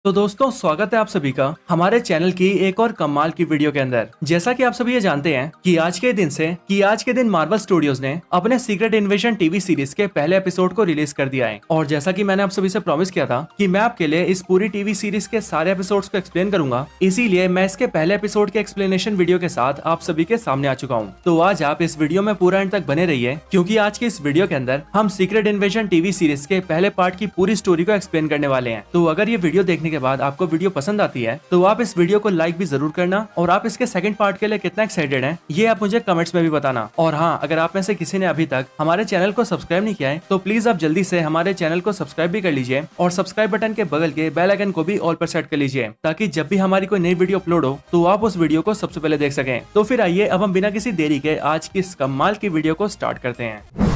तो दोस्तों स्वागत है आप सभी का हमारे चैनल की एक और कमाल की वीडियो के अंदर। जैसा कि आप सभी ये जानते हैं कि आज के दिन मार्वल स्टूडियोज ने अपने सीक्रेट इन्वेजन टीवी सीरीज के पहले एपिसोड को रिलीज कर दिया है। और जैसा कि मैंने आप सभी से प्रॉमिस किया था कि मैं आपके लिए इस पूरी टीवी सीरीज के सारे एपिसोड्स को एक्सप्लेन करूंगा, इसीलिए मैं इसके पहले एपिसोड के एक्सप्लेनेशन वीडियो के साथ आप सभी के सामने आ चुका हूँ। तो आज आप इस वीडियो में पूरा एंड तक बने रहिए, क्योंकि आज की इस वीडियो के अंदर हम सीक्रेट इन्वेजन टीवी सीरीज के पहले पार्ट की पूरी स्टोरी को एक्सप्लेन करने वाले हैं। तो अगर ये वीडियो देखने के बाद आपको वीडियो पसंद आती है तो आप इस वीडियो को लाइक भी जरूर करना, और आप इसके सेकंड पार्ट के लिए कितना एक्साइटेड हैं ये आप मुझे कमेंट्स में भी बताना। और हाँ, अगर आप में से किसी ने अभी तक हमारे चैनल को सब्सक्राइब नहीं किया है तो प्लीज आप जल्दी से हमारे चैनल को सब्सक्राइब भी कर लीजिए, और सब्सक्राइब बटन के बगल के बेल आइकन को भी ऑल पर सेट कर लीजिए, ताकि जब भी हमारी कोई नई वीडियो अपलोड हो तो आप उस वीडियो को सबसे पहले देख सकें। तो फिर आइए अब हम बिना किसी देरी के आज की इस कमाल की वीडियो को स्टार्ट करते हैं।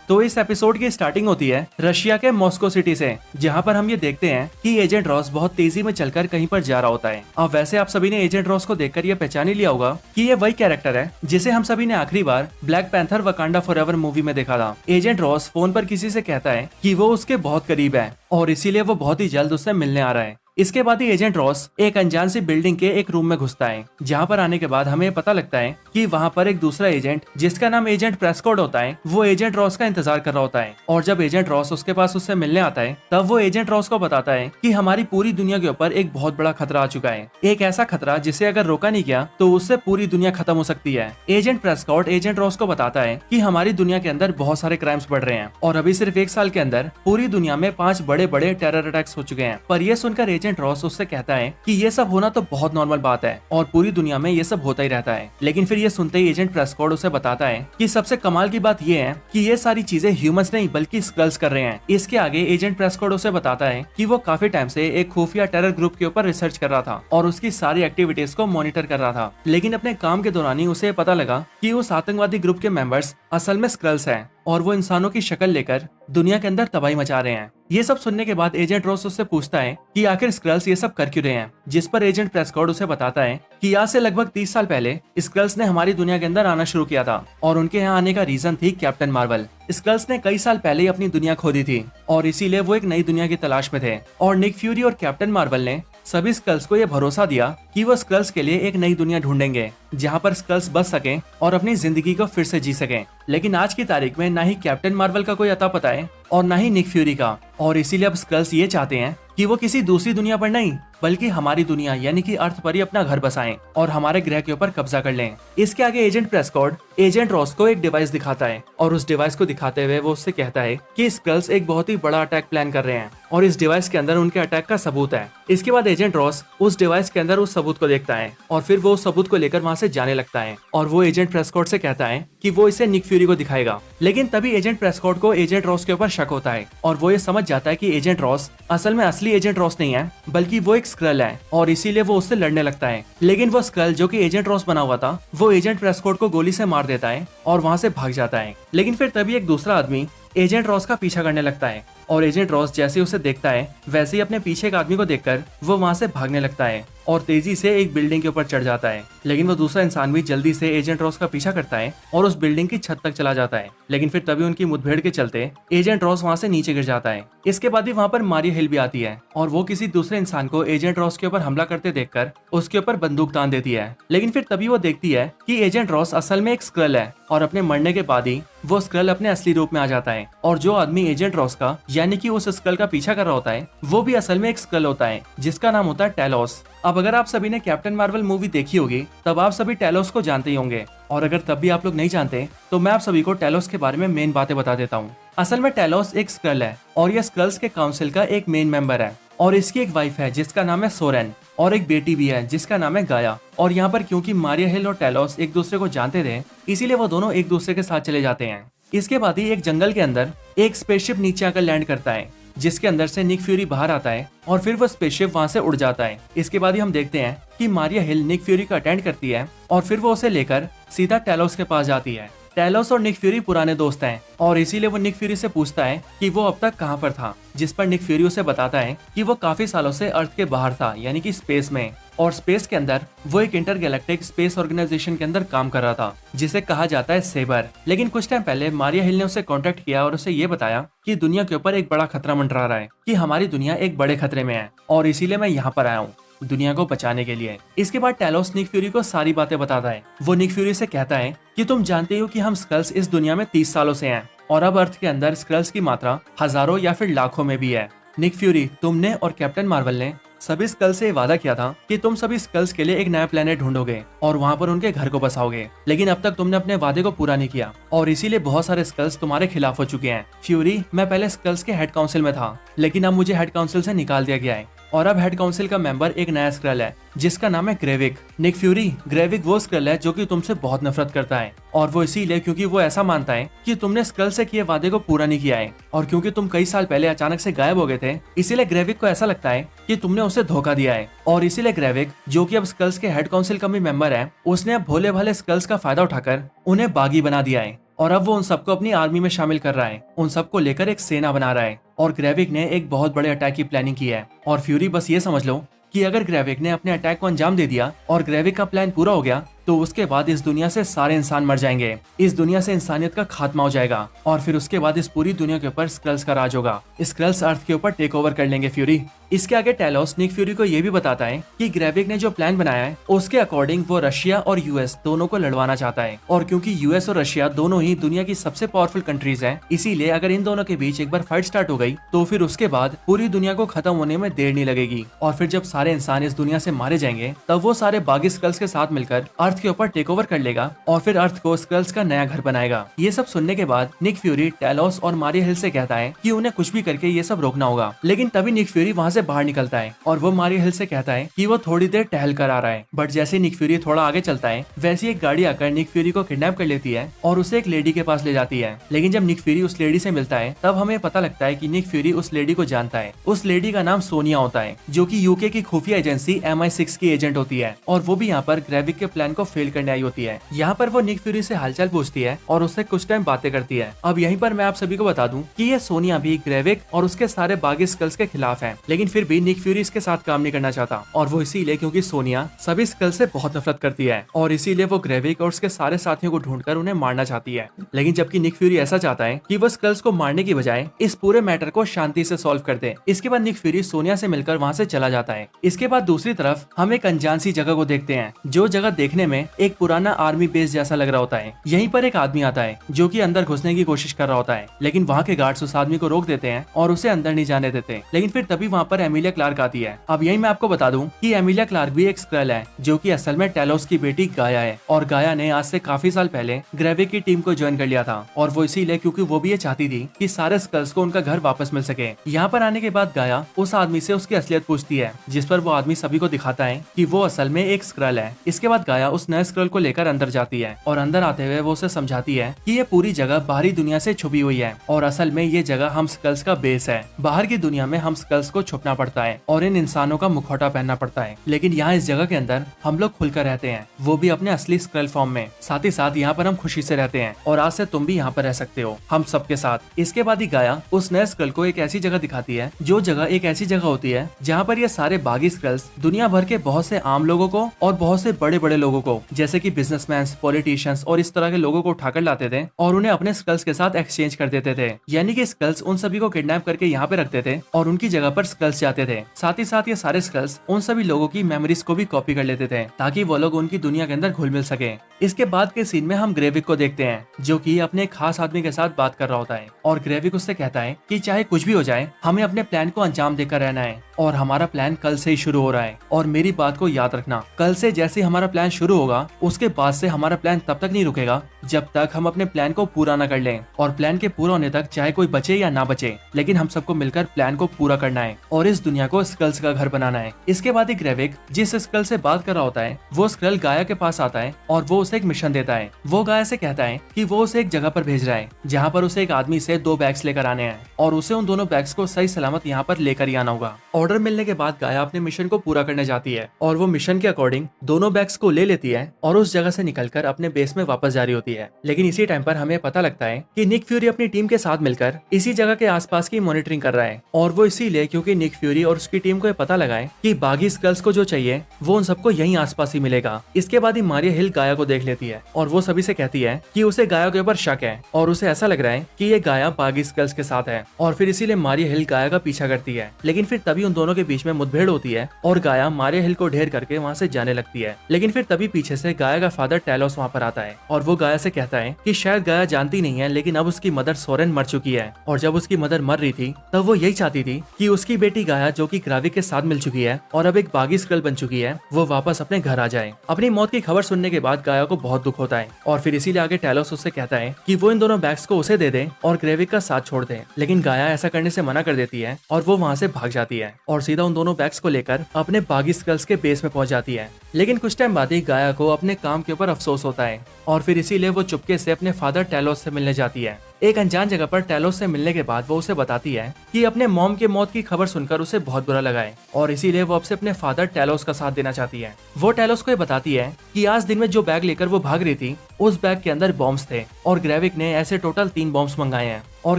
तो इस एपिसोड की स्टार्टिंग होती है रशिया के मॉस्को सिटी से, जहां पर हम ये देखते हैं कि एजेंट रॉस बहुत तेजी में चलकर कहीं पर जा रहा होता है। अब वैसे आप सभी ने एजेंट रॉस को देखकर ये पहचान ही लिया होगा कि ये वही कैरेक्टर है जिसे हम सभी ने आखिरी बार Black Panther Wakanda Forever movie में देखा था। एजेंट रॉस फोन पर किसी से कहता है कि वो उसके बहुत करीब है और इसीलिए वो बहुत ही जल्द उससे मिलने आ रहा है। इसके बाद ही एजेंट रॉस एक अनजान सी बिल्डिंग के एक रूम में घुसता है, जहां पर आने के बाद हमें पता लगता है कि वहां पर एक दूसरा एजेंट जिसका नाम एजेंट प्रेस्कॉट होता है, वो एजेंट रॉस का इंतजार कर रहा होता है। और जब एजेंट रॉस उसके पास उससे मिलने आता है तब वो एजेंट रॉस को बताता है कि हमारी पूरी दुनिया के ऊपर एक बहुत बड़ा खतरा आ चुका है, एक ऐसा खतरा जिसे अगर रोका नहीं गया तो उससे पूरी दुनिया खत्म हो सकती है। एजेंट प्रेस्कॉट एजेंट रॉस को बताता है कि हमारी दुनिया के अंदर बहुत सारे क्राइम्स बढ़ रहे हैं और अभी सिर्फ एक साल के अंदर पूरी दुनिया में 5 बड़े बड़े टेरर अटैक्स हो चुके हैं। पर यह सुनकर एजेंट रॉस उससे कहता है कि ये सब होना तो बहुत नॉर्मल बात है और पूरी दुनिया में ये सब होता ही रहता है। लेकिन फिर ये सुनते ही एजेंट प्रेस्कॉट उसे बताता है कि सबसे कमाल की बात ये है कि ये सारी चीजें ह्यूमंस नहीं बल्कि स्क्रल्स कर रहे हैं। इसके आगे एजेंट प्रेस्कॉट उसे बताता है कि वो काफी टाइम से एक खुफिया टेरर ग्रुप के ऊपर रिसर्च कर रहा था और उसकी सारी एक्टिविटीज को मॉनिटर कर रहा था। लेकिन अपने काम के दौरान ही उसे पता लगा कि उस आतंकवादी ग्रुप के मेंबर्स असल में स्क्रल्स हैं और वो इंसानों की शक्ल लेकर दुनिया के अंदर तबाही मचा रहे हैं। ये सब सुनने के बाद एजेंट रॉस उससे पूछता है कि आखिर स्क्रल्स ये सब कर क्यों रहे हैं, जिस पर एजेंट प्रेस्कॉट उसे बताता है कि आज से लगभग 30 साल पहले स्क्रल्स ने हमारी दुनिया के अंदर आना शुरू किया था और उनके यहाँ आने का रीजन थी कैप्टन मार्वल। स्क्रल्स ने कई साल पहले ही अपनी दुनिया खो दी थी और इसीलिए वो एक नई दुनिया की तलाश में थे, और निक फ्यूरी और कैप्टन मार्वल ने सभी स्क्रल्स को यह भरोसा दिया कि वो स्क्रल्स के लिए एक नई दुनिया ढूंढेंगे जहां पर स्क्रल्स बच सकें और अपनी जिंदगी को फिर से जी सकें। लेकिन आज की तारीख में ना ही कैप्टन मार्वल का कोई अता पता है और ना ही निक फ्यूरी का, और इसीलिए अब स्क्रल्स ये चाहते हैं कि वो किसी दूसरी दुनिया पर नहीं बल्कि हमारी दुनिया यानी कि अर्थ पर ही अपना घर बसाएं और हमारे ग्रह के ऊपर कब्जा कर लें। इसके आगे एजेंट प्रेस्कॉट एजेंट रॉस को एक डिवाइस दिखाता है और उस डिवाइस को दिखाते हुए वो उससे कहता है कि स्क्रल्स एक बहुत ही बड़ा अटैक प्लान कर रहे हैं और इस डिवाइस के अंदर उनके अटैक का सबूत है। इसके बाद एजेंट रॉस उस डिवाइस के अंदर उस सबूत को देखता है और फिर वो उस सबूत को लेकर वहाँ से जाने लगता है और वो एजेंट प्रेस्कॉट से कहता है कि वो इसे निक फ्यूरी को दिखाएगा। लेकिन तभी एजेंट प्रेस्कॉट को एजेंट रॉस के ऊपर शक होता है और वो ये समझ जाता है कि एजेंट रॉस असल में असली एजेंट रॉस नहीं है बल्कि वो एक स्क्रल है, और इसीलिए वो उससे लड़ने लगता है। लेकिन वो स्क्रल जो कि एजेंट रॉस बना हुआ था वो एजेंट प्रेस्कॉट को गोली से मार देता है और वहाँ से भाग जाता है। लेकिन फिर तभी एक दूसरा आदमी एजेंट रॉस का पीछा करने लगता है और एजेंट रॉस जैसे उसे देखता है वैसे ही अपने पीछे एक आदमी को देखकर वो वहाँ से भागने लगता है और तेजी से एक बिल्डिंग के ऊपर चढ़ जाता है। लेकिन वो दूसरा इंसान भी जल्दी से एजेंट रॉस का पीछा करता है और उस बिल्डिंग की छत तक चला जाता है। लेकिन फिर तभी उनकी मुठभेड़ के चलते एजेंट रॉस वहाँ से नीचे गिर जाता है। इसके बाद ही वहाँ पर मारिया हिल भी आती है और वो किसी दूसरे इंसान को एजेंट रॉस के ऊपर हमला करते देखकर उसके ऊपर बंदूक तान देती है। लेकिन फिर तभी वो देखती है कि एजेंट रॉस असल में एक स्क्रल है और अपने मरने के बाद ही वो स्क्रल अपने असली रूप में आ जाता है, और जो आदमी एजेंट रॉस का यानी कि उस स्क्रल का पीछा कर रहा होता है वो भी असल में एक स्क्रल होता है जिसका नाम होता है टेलोस। अब अगर आप सभी ने कैप्टन मार्वल मूवी देखी होगी तब आप सभी टेलोस को जानते ही होंगे, और अगर तब भी आप लोग नहीं जानते तो मैं आप सभी को टेलोस के बारे में मेन बातें बता देता हूँ। असल में टेलोस एक स्क्रल है और यह स्क्रल्स के काउंसिल का एक मेन मेंबर है, और इसकी एक वाइफ है जिसका नाम है सोरेन और एक बेटी भी है जिसका नाम है गाया। और यहाँ पर क्योंकि मारिया हिल और टेलोस एक दूसरे को जानते थे इसीलिए वो दोनों एक दूसरे के साथ चले जाते हैं। इसके बाद ही एक जंगल के अंदर एक स्पेसशिप नीचे आकर लैंड करता है जिसके अंदर से निक फ्यूरी बाहर आता है और फिर वो स्पेसशिप वहाँ से उड़ जाता है। इसके बाद ही हम देखते हैं कि मारिया हिल निक फ्यूरी को अटेंड करती है और फिर वो उसे लेकर सीधा टेलोस के पास जाती है। टेलोस और निक फ्यूरी पुराने दोस्त हैं और इसीलिए वो निक फ्यूरी से पूछता है कि वो अब तक कहाँ पर था, जिस पर निक फ्यूरी उसे बताता है कि वो काफी सालों से अर्थ के बाहर था यानी कि स्पेस में। और स्पेस के अंदर वो एक इंटरगैलेक्टिक स्पेस ऑर्गेनाइजेशन के अंदर काम कर रहा था जिसे कहा जाता है सेबर। लेकिन कुछ टाइम पहले मारिया हिल ने उसे कांटेक्ट किया और उसे ये बताया कि दुनिया के ऊपर एक बड़ा खतरा मंडरा रहा है, कि हमारी दुनिया एक बड़े खतरे में है और इसीलिए मैं यहाँ पर आया हूँ दुनिया को बचाने के लिए। इसके बाद टेलोस निक फ्यूरी को सारी बातें बताता है। वो निक फ्यूरी से कहता है कि तुम जानते हो कि हम स्कल्स इस दुनिया में 30 सालों से हैं और अब अर्थ के अंदर स्कल्स की मात्रा हजारों या फिर लाखों में भी है। निक फ्यूरी, तुमने और कैप्टन मार्वल ने सभी स्कल्स से वादा किया था कि तुम सभी स्कल्स के लिए एक नया प्लेनेट ढूंढोगे और वहाँ पर उनके घर को बसाओगे, लेकिन अब तक तुमने अपने वादे को पूरा नहीं किया और इसीलिए बहुत सारे स्कल्स तुम्हारे खिलाफ हो चुके हैं। फ्यूरी, मैं पहले स्कल्स के हेड काउंसिल में था, लेकिन अब मुझे हेड काउंसिल से निकाल दिया गया है और अब हेड काउंसिल का मेंबर एक नया स्क्रल है जिसका नाम है ग्रेविक। निक फ्यूरी, ग्रेविक वो स्क्रल है जो कि तुमसे बहुत नफरत करता है और वो इसीलिए क्योंकि वो ऐसा मानता है कि तुमने स्क्रल से किए वादे को पूरा नहीं किया है और क्योंकि तुम कई साल पहले अचानक से गायब हो गए थे, इसीलिए ग्रेविक को ऐसा लगता है कि तुमने उसे धोखा दिया है। और इसीलिए ग्रेविक, जो कि अब स्कल्स के हेड काउंसिल का भी मेंबर है, उसने अब भोले भाले स्कल्स का फायदा उठाकर उन्हें बागी बना दिया है और अब वो उन सबको अपनी आर्मी में शामिल कर रहा है, उन सबको लेकर एक सेना बना रहा है और ग्रेविक ने एक बहुत बड़े अटैक की प्लानिंग की है। और फ्यूरी, बस ये समझ लो कि अगर ग्रेविक ने अपने अटैक को अंजाम दे दिया और ग्रेविक का प्लान पूरा हो गया तो उसके बाद इस दुनिया से सारे इंसान मर जाएंगे, इस दुनिया से इंसानियत का खात्मा हो जाएगा और फिर उसके बाद इस पूरी दुनिया के ऊपर स्क्रल्स का राज होगा। स्क्रल्स अर्थ के ऊपर टेक ओवर कर लेंगे फ्यूरी। इसके आगे टेलोस निक फ्यूरी को ये भी बताता है कि ग्रेविक ने जो प्लान बनाया है उसके अकॉर्डिंग वो रशिया और यूएस दोनों को लड़वाना चाहता है और क्योंकि यूएस और रशिया दोनों ही दुनिया की सबसे पावरफुल कंट्रीज हैं, इसीलिए अगर इन दोनों के बीच एक बार फाइट स्टार्ट हो गई तो फिर उसके बाद पूरी दुनिया को खत्म होने में देर नहीं लगेगी और फिर जब सारे इंसान इस दुनिया से मारे जाएंगे तब वो सारे बागी स्क्रल्स के साथ मिलकर अर्थ के ऊपर टेक ओवर कर लेगा और फिर अर्थ को स्क्रल्स का नया घर बनाएगा। ये सब सुनने के बाद निक फ्यूरी टेलोस और मारिया हिल से कहता है कि उन्हें कुछ भी करके ये सब रोकना होगा, लेकिन तभी निक फ्यूरी वहाँ से बाहर निकलता है और वो मारिया हिल से कहता है कि वो थोड़ी देर टहल कर आ रहा है। बट जैसे निक फ्यूरी थोड़ा आगे चलता है वैसे एक गाड़ी आकर निक फ्यूरी को किडनैप कर लेती है और उसे एक लेडी के पास ले जाती है। लेकिन जब निक फ्यूरी उस लेडी से मिलता है तब हमें पता लगता है कि निक फ्यूरी उस लेडी को जानता है। उस लेडी का नाम सोनिया होता है जो कि यूके की खुफिया एजेंसी MI6 की एजेंट होती है और वो भी यहाँ पर ग्रेविक के प्लान को फेल करने आई होती है। यहाँ पर वो निक फ्यूरी से हालचाल पूछती है और उससे कुछ टाइम बातें करती है। अब यहीं पर मैं आप सभी को बता दूं कि ये सोनिया भी ग्रेविक और उसके सारे बागी स्कल्स के खिलाफ है, लेकिन फिर भी निक फ्यूरी इसके साथ काम नहीं करना चाहता और वो इसीलिए क्योंकि सोनिया सभी स्कल से बहुत नफरत करती है और इसीलिए वो ग्रेविक और उसके सारे साथियों को ढूंढकर उन्हें मारना चाहती है। लेकिन जबकि निक फ्यूरी ऐसा चाहता है कि वो स्कल्स को मारने की बजाय इस पूरे मैटर को शांति से सॉल्व कर दे। इसके बाद निक फ्यूरी सोनिया से मिलकर वहाँ से चला जाता है। इसके बाद दूसरी तरफ हम एक अनजान सी जगह को देखते हैं जो जगह देखने में एक पुराना आर्मी बेस जैसा लग रहा होता है। यहीं पर एक आदमी आता है जो कि अंदर घुसने की कोशिश कर रहा होता है, लेकिन वहाँ के गार्ड्स उस आदमी को रोक देते हैं और उसे अंदर नहीं जाने देते। लेकिन फिर तभी वहाँ पर एमिलिया क्लार्क आती है। अब यही मैं आपको बता दूं कि एमिलिया क्लार्क भी एक स्क्रल है जो कि असल में टेलोस की बेटी गाया है और गाया ने आज से काफी साल पहले ग्रेविक की टीम को ज्वाइन कर लिया था और वो इसीलिए क्योंकि वो भी ये चाहती थी कि सारे स्क्रल्स को उनका घर वापस मिल सके। यहाँ पर आने के बाद गाया उस आदमी से उसकी असलियत पूछती है, जिस पर वो आदमी सभी को दिखाता है कि वो असल में एक स्क्रल है। इसके बाद गाया उस नए स्क्रल को लेकर अंदर जाती है और अंदर आते हुए वो उसे समझाती है कि ये पूरी जगह बाहरी दुनिया से छुपी हुई है और असल में ये जगह हम स्कल्स का बेस है। बाहर की दुनिया में हम स्कल्स को छुपना पड़ता है और इन इंसानों का मुखौटा पहनना पड़ता है, लेकिन यहाँ इस जगह के अंदर हम लोग खुलकर रहते हैं, वो भी अपने असली स्क्रल फॉर्म में। साथ ही साथ यहाँ पर हम खुशी से रहते हैं और आज से तुम भी यहाँ पर रह सकते हो हम सबके साथ। इसके बाद ही गाया उस नए स्क्रल को एक ऐसी जगह दिखाती है जो जगह एक ऐसी जगह होती है जहाँ पर ये सारे बागी स्क्रल्स दुनिया भर के बहुत से आम लोगों को और बहुत से बड़े बड़े लोगों को जैसे कि बिजनेसमैन, पॉलिटिशियंस और इस तरह के लोगों को उठाकर लाते थे और उन्हें अपने स्कल्स के साथ एक्सचेंज कर देते थे। यानी कि स्कल्स उन सभी को किडनैप करके यहाँ पे रखते थे और उनकी जगह पर स्कल्स जाते थे। साथ ही साथ ये सारे स्कल्स उन सभी लोगों की मेमोरीज को भी कॉपी कर लेते थे ताकि वो लोग उनकी दुनिया के अंदर घुल मिल सके। इसके बाद के सीन में हम ग्रेविक को देखते हैं जो कि अपने एक खास आदमी के साथ बात कर रहा होता है और ग्रेविक उससे कहता है कि चाहे कुछ भी हो जाए हमें अपने प्लान को अंजाम देकर रहना है और हमारा प्लान कल से ही शुरू हो रहा है और मेरी बात को याद रखना, कल से जैसे हमारा प्लान शुरू होगा उसके बाद से हमारा प्लान तब तक नहीं रुकेगा जब तक हम अपने प्लान को पूरा न कर लें और प्लान के पूरा होने तक चाहे कोई बचे या ना बचे, लेकिन हम सबको मिलकर प्लान को पूरा करना है और इस दुनिया को स्कल्स का घर बनाना है। इसके बाद ही ग्रेविक जिस स्क्रल से बात कर रहा होता है वो स्क्रल गाया के पास आता है और वो उसे एक मिशन देता है। वो गाया से कहता है कि वो उसे एक जगह पर भेज रहा है जहाँ पर उसे एक आदमी से 2 बैग्स लेकर आने हैं और उसे उन दोनों बैग्स को सही सलामत यहाँ पर लेकर ही आना होगा और ऑर्डर मिलने के बाद गाया अपने मिशन को पूरा करने जाती है और वो मिशन के अकॉर्डिंग दोनों बैग्स को ले लेती है और उस जगह से निकलकर अपने बेस में वापस जा रही होती है। लेकिन इसी टाइम पर हमें पता लगता है कि निक फ्यूरी अपनी टीम के साथ मिलकर इसी जगह के आसपास की मॉनिटरिंग कर रहा है और वो इसीलिए क्योंकि निक फ्यूरी और उसकी टीम को ये पता लगा है कि बागी स्कल्स को जो चाहिए वो उन सबको यहीं आसपास ही मिलेगा। इसके बाद ही मारिया हिल गाया को देख लेती है और वो सभी से कहती है कि उसे गाया के ऊपर शक है और उसे ऐसा लग रहा है कि ये गाया बागी स्कल्स के साथ है और फिर इसीलिए मारिया हिल गाया का पीछा करती है। लेकिन फिर तभी उन दोनों के बीच में मुठभेड़ होती है और गाया मारिया हिल को ढेर करके वहाँ से जाने लगती है। लेकिन फिर तभी पीछे से गाया का फादर टेलोस वहाँ पर आता है और वो गाया से कहता है कि शायद गाया जानती नहीं है लेकिन अब उसकी मदर सोरेन मर चुकी है और जब उसकी मदर मर रही थी तब वो यही चाहती थी कि उसकी बेटी गाया जो कि ग्राविक के साथ मिल चुकी है और अब एक बागी स्कल बन चुकी है वो वापस अपने घर आ जाए। अपनी मौत की खबर सुनने के बाद गाया को बहुत दुख होता है और फिर इसीलिए आगे टेलोस उससे कहता है कि वो इन दोनों बैग्स को उसे दे दे और ग्रेविक का साथ छोड़ दे। लेकिन गाया ऐसा करने से मना कर देती है और वो वहाँ से भाग जाती है और सीधा उन दोनों बैग्स को लेकर अपने बागी स्कल्स के बेस में पहुंच जाती है। लेकिन कुछ टाइम बाद ही गाया को अपने काम के ऊपर अफसोस होता है और फिर इसीलिए वो चुपके से अपने फादर टेलोस से मिलने जाती है। एक अनजान जगह पर टेलोस से मिलने के बाद वो उसे बताती है कि अपने मॉम के मौत की खबर सुनकर उसे बहुत बुरा लगा है और इसीलिए वो अब से अपने फादर टेलोस का साथ देना चाहती है। वो टेलोस को ये बताती है कि आज दिन में जो बैग लेकर वो भाग रही थी उस बैग के अंदर बॉम्ब्स थे और ग्रेविक ने ऐसे टोटल 3 बॉम्ब्स मंगाए हैं और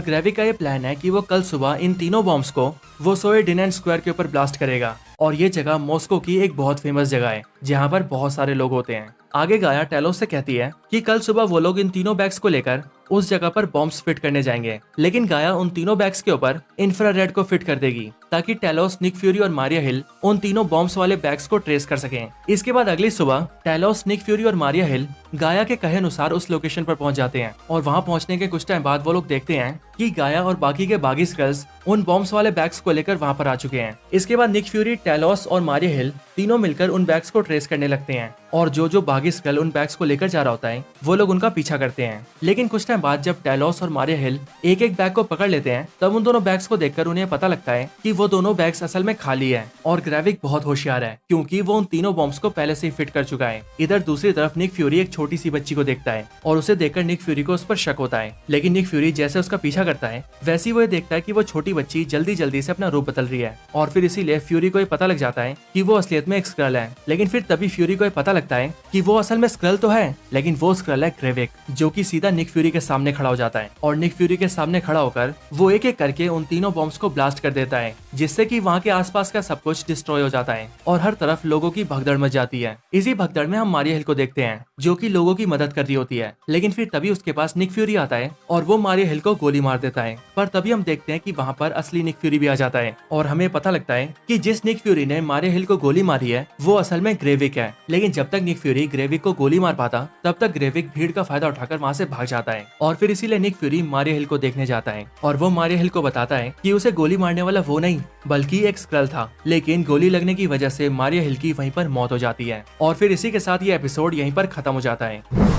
ग्रेविक का ये प्लान है कि वो कल सुबह इन तीनों बॉम्ब्स को वो सोएडिनेन स्क्वायर के ऊपर ब्लास्ट करेगा और ये जगह मॉस्को की एक बहुत फेमस जगह है जहाँ पर बहुत सारे लोग होते हैं। आगे गाया टेलोस से कहती है कि कल सुबह वो लोग इन तीनों बैग्स को लेकर उस जगह पर बॉम्ब्स फिट करने जाएंगे। लेकिन गाया उन तीनों बैग्स के ऊपर इंफ्रारेड को फिट कर देगी ताकि टेलोस, निक फ्यूरी और मारिया हिल उन तीनों बॉम्ब्स वाले बैग्स को ट्रेस कर सकें। इसके बाद अगली सुबह टेलोस, निक फ्यूरी और मारिया हिल गाया के कहे अनुसार उस लोकेशन पर पहुंच जाते हैं और वहां पहुंचने के कुछ टाइम बाद वो लोग देखते हैं कि गाया और बाकी के बागी स्कल्स उन बॉम्ब्स वाले बैग्स को लेकर वहां पर आ चुके हैं। इसके बाद निक फ्यूरी, टेलोस और मारिया हिल तीनों मिलकर उन बैग्स को ट्रेस करने लगते हैं और जो बागी स्कल उन बैग्स को लेकर जा रहा होता है वो लोग उनका पीछा करते हैं। लेकिन कुछ टाइम बाद जब टेलोस और मारिया हिल एक एक बैग को पकड़ लेते हैं तब उन दोनों बैग्स को देखकर उन्हें पता लगता है कि वो दोनों बैग्स असल में खाली है और ग्रेविक बहुत होशियार है क्योंकि वो उन तीनों बॉम्ब्स को पहले से ही फिट कर चुका है। इधर दूसरी तरफ निक फ्यूरी एक छोटी सी बच्ची को देखता है और उसे देखकर निक फ्यूरी को उस पर शक होता है। लेकिन निक फ्यूरी जैसे उसका पीछा करता है वैसे वो देखता है कि वो छोटी बच्ची जल्दी जल्दी से अपना रूप बदल रही है और फिर इसीलिए फ्यूरी को ये पता लग जाता है कि वो असलियत में एक स्क्रल है। लेकिन फिर तभी फ्यूरी को ये पता लगता है कि वो असल में स्क्रल तो है लेकिन वो स्क्रल है ग्रेविक जो कि सीधा निक फ्यूरी के सामने खड़ा हो जाता है और निक फ्यूरी के सामने खड़ा होकर वो एक एक करके उन तीनों बॉम्ब्स को ब्लास्ट कर देता है जिससे कि वहाँ के आसपास का सब कुछ डिस्ट्रॉय हो जाता है और हर तरफ लोगों की भगदड़ मच जाती है। इसी भगदड़ में हम मारिया हिल को देखते हैं जो कि लोगों की मदद कर रही होती है। लेकिन फिर तभी उसके पास निक फ्यूरी आता है और वो मारिया हिल को गोली मार देता है। पर तभी हम देखते हैं कि वहाँ पर असली निक फ्यूरी भी आ जाता है और हमें पता लगता है कि जिस निक फ्यूरी ने मारिया हिल को गोली मारी है वो असल में ग्रेविक है। लेकिन जब तक निक फ्यूरी ग्रेविक को गोली मार पाता तब तक ग्रेविक भीड़ का फायदा उठाकर वहाँ से भाग जाता है और फिर इसीलिए निक फ्यूरी मारिया हिल को देखने जाता है और वो मारिया हिल को बताता है कि उसे गोली मारने वाला वो नहीं बल्कि एक स्क्रल था। लेकिन गोली लगने की वजह से मारिया हिल की वहीं पर मौत हो जाती है और फिर इसी के साथ ये एपिसोड यहीं पर खत्म हो जाता है।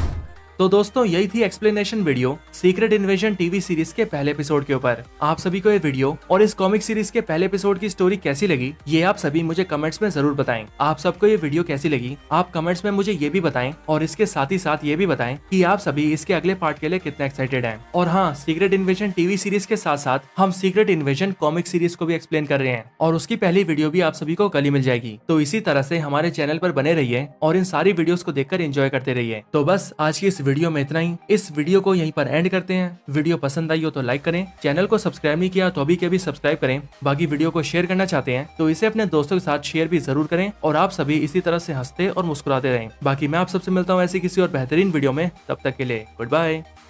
तो दोस्तों यही थी explanation video secret invasion TV series के पहले एपिसोड के ऊपर। आप सभी को ये वीडियो और इस कॉमिक सीरीज के पहले एपिसोड की स्टोरी कैसी लगी ये आप सभी मुझे कमेंट्स में जरूर बताएं। आप सबको ये वीडियो कैसी लगी आप कमेंट्स में मुझे ये भी बताएं और इसके साथ ही साथ ये भी बताएं कि आप सभी इसके अगले पार्ट के लिए कितने एक्साइटेड हैं। और हाँ, सीक्रेट इन्वेजन टीवी सीरीज के साथ साथ हम सीक्रेट इन्वेजन कॉमिक सीरीज को भी एक्सप्लेन कर रहे हैं और उसकी पहली वीडियो भी आप सभी को कल ही मिल जाएगी। तो इसी तरह से हमारे चैनल पर बने रहिए और इन सारी वीडियोस को देखकर एंजॉय करते रहिए। तो बस आज की इस वीडियो में इतना ही। इस वीडियो को यहीं पर एंड करते हैं। वीडियो पसंद आई हो तो लाइक करें, चैनल को सब्सक्राइब नहीं किया तो अभी के भी सब्सक्राइब करें। बाकी वीडियो को शेयर करना चाहते हैं तो इसे अपने दोस्तों के साथ शेयर भी जरूर करें और आप सभी इसी तरह से हंसते और मुस्कुराते रहें। बाकी मैं आप सबसे मिलता हूँ ऐसी किसी और बेहतरीन वीडियो में, तब तक के लिए गुड बाय।